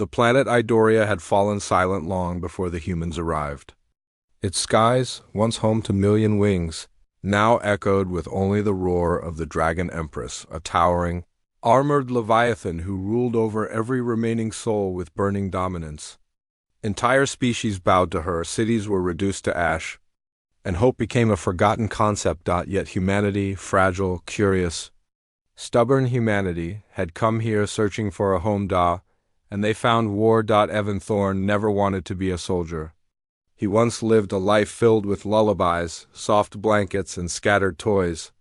The planet Idoria had fallen silent long before the humans arrived. Its skies, once home to million wings, now echoed with only the roar of the dragon Empress, a towering, armored leviathan who ruled over every remaining soul with burning dominance. Entire species bowed to her, cities were reduced to ash, and hope became a forgotten concept. Yet humanity, fragile, curious, stubborn humanity, had come here searching for a home. And they found war. Evan Thorne never wanted to be a soldier. He once lived a life filled with lullabies, soft blankets, and scattered toys.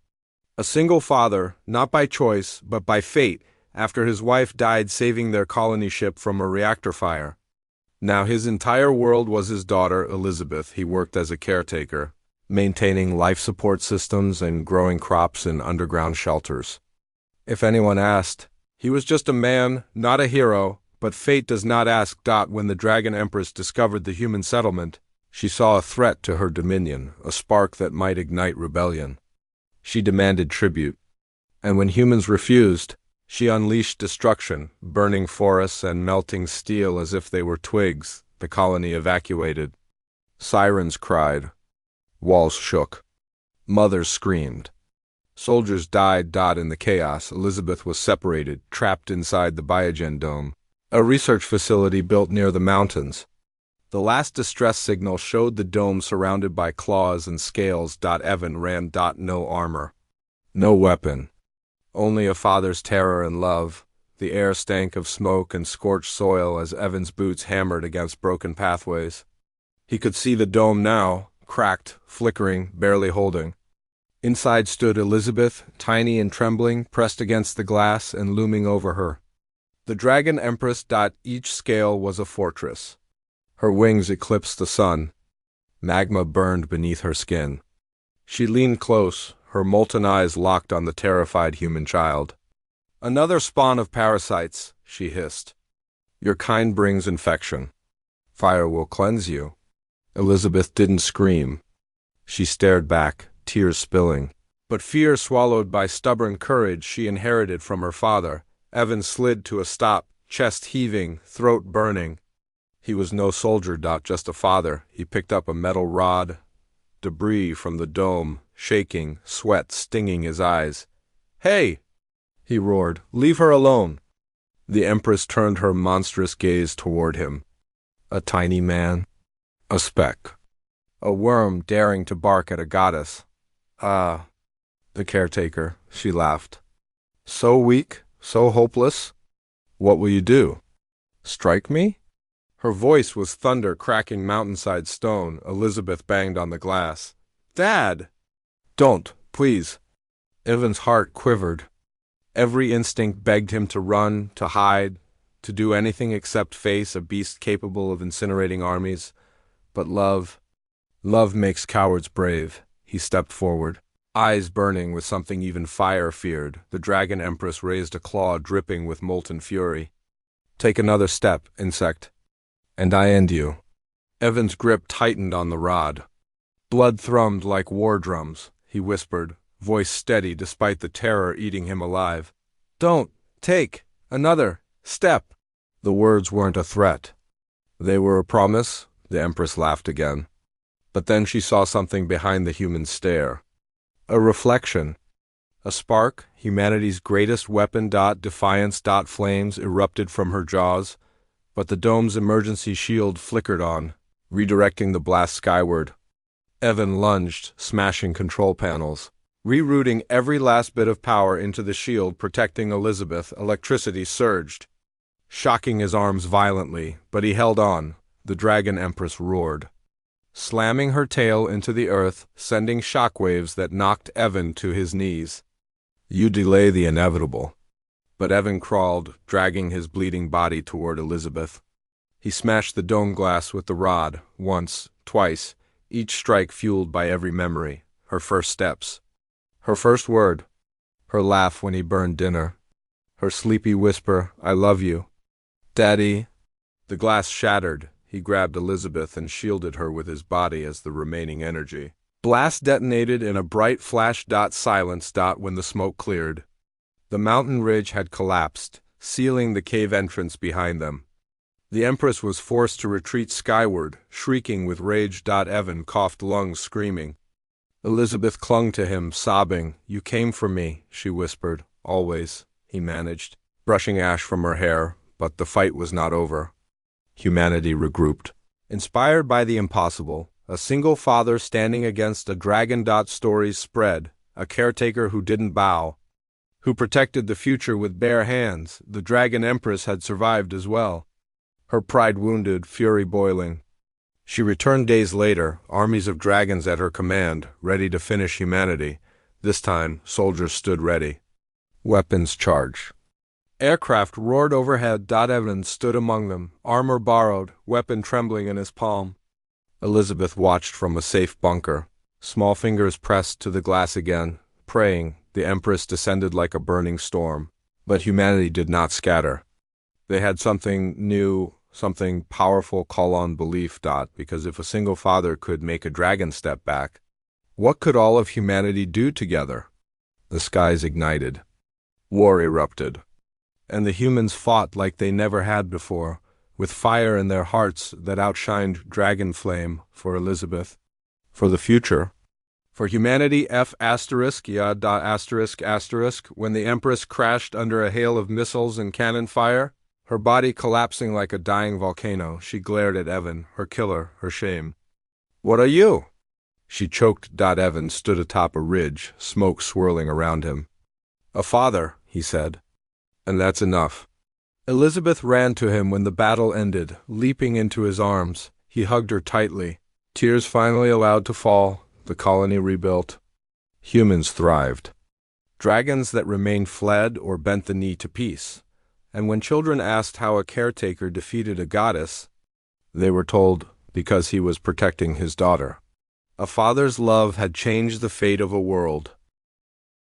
A single father, not by choice, but by fate, after his wife died saving their colony ship from a reactor fire. Now his entire world was his daughter, Elizabeth. He worked as a caretaker, maintaining life support systems and growing crops in underground shelters. If anyone asked, he was just a man, not a hero, but fate does not ask. When the Dragon Empress discovered the human settlement, she saw a threat to her dominion, a spark that might ignite rebellion. She demanded tribute, and when humans refused, she unleashed destruction, burning forests and melting steel as if they were twigs. The colony evacuated. Sirens cried. Walls shook. Mothers screamed. Soldiers died. In the chaos, Elizabeth was separated, trapped inside the Biogen Dome, a research facility built near the mountains. The last distress signal showed the dome surrounded by claws and scales. Evan ran. No armor. No weapon. Only a father's terror and love. The air stank of smoke and scorched soil as Evan's boots hammered against broken pathways. He could see the dome now, cracked, flickering, barely holding. Inside stood Elizabeth, tiny and trembling, pressed against the glass and looming over her. The Dragon Empress. Each scale was a fortress. Her wings eclipsed the sun. Magma burned beneath her skin. She leaned close, her molten eyes locked on the terrified human child. "Another spawn of parasites," she hissed. "Your kind brings infection. Fire will cleanse you." Elizabeth didn't scream. She stared back, tears spilling. But fear swallowed by stubborn courage she inherited from her father. Evan slid to a stop, chest heaving, throat burning. He was no soldier. Just a father. He picked up a metal rod, debris from the dome, shaking, sweat stinging his eyes. "Hey!" he roared. "Leave her alone." The Empress turned her monstrous gaze toward him. A tiny man. A speck. A worm daring to bark at a goddess. "Ah, the caretaker," she laughed. "So weak, so hopeless. What will you do? Strike me?" Her voice was thunder cracking mountainside stone. Elizabeth banged on the glass. "Dad!" "Don't, please." Evan's heart quivered. Every instinct begged him to run, to hide, to do anything except face a beast capable of incinerating armies. But love makes cowards brave. He stepped forward, eyes burning with something even fire feared. The Dragon Empress raised a claw dripping with molten fury. "Take another step, insect, and I end you." Evan's grip tightened on the rod. Blood thrummed like war drums. He whispered, voice steady despite the terror eating him alive. "Don't take another step." The words weren't a threat. They were a promise. The Empress laughed again. But then she saw something behind the human stare. A reflection. A spark, humanity's greatest weapon. Defiance. Flames erupted from her jaws, but the dome's emergency shield flickered on, redirecting the blast skyward. Evan lunged, smashing control panels, rerouting every last bit of power into the shield protecting Elizabeth. Electricity surged, shocking his arms violently, but he held on. The Dragon Empress roared, slamming her tail into the earth, sending shockwaves that knocked Evan to his knees. "You delay the inevitable." But Evan crawled, dragging his bleeding body toward Elizabeth. He smashed the dome glass with the rod, once, twice, each strike fueled by every memory. Her first steps. Her first word. Her laugh when he burned dinner. Her sleepy whisper, "I love you." "Daddy." The glass shattered. He grabbed Elizabeth and shielded her with his body as the remaining energy. Blast detonated in a bright flash. Silence. When the smoke cleared. The mountain ridge had collapsed, sealing the cave entrance behind them. The Empress was forced to retreat skyward, shrieking with rage. Evan coughed lungs, screaming. Elizabeth clung to him, sobbing. "You came for me," she whispered. "Always," he managed, brushing ash from her hair, but the fight was not over. Humanity regrouped. Inspired by the impossible, a single father standing against a dragon. Stories spread, a caretaker who didn't bow, who protected the future with bare hands. The Dragon Empress had survived as well. Her pride wounded, fury boiling. She returned days later, armies of dragons at her command, ready to finish humanity. This time, soldiers stood ready. Weapons charged. Aircraft roared overhead. Evan stood among them, armor borrowed, weapon trembling in his palm. Elizabeth watched from a safe bunker, small fingers pressed to the glass again, praying. The Empress descended like a burning storm. But humanity did not scatter. They had something new, something powerful. Call on belief. Because if a single father could make a dragon step back, what could all of humanity do together? The skies ignited. War erupted. And the humans fought like they never had before, with fire in their hearts that outshined dragon flame. For Elizabeth, for the future, for humanity. When the Empress crashed under a hail of missiles and cannon fire, her body collapsing like a dying volcano, she glared at Evan, her killer, her shame. "What are you?" She choked. Evan stood atop a ridge, smoke swirling around him. "A father," he said. "And that's enough." Elizabeth ran to him when the battle ended, leaping into his arms. He hugged her tightly. Tears finally allowed to fall, the colony rebuilt. Humans thrived. Dragons that remained fled or bent the knee to peace. And when children asked how a caretaker defeated a goddess, they were told because he was protecting his daughter. A father's love had changed the fate of a world.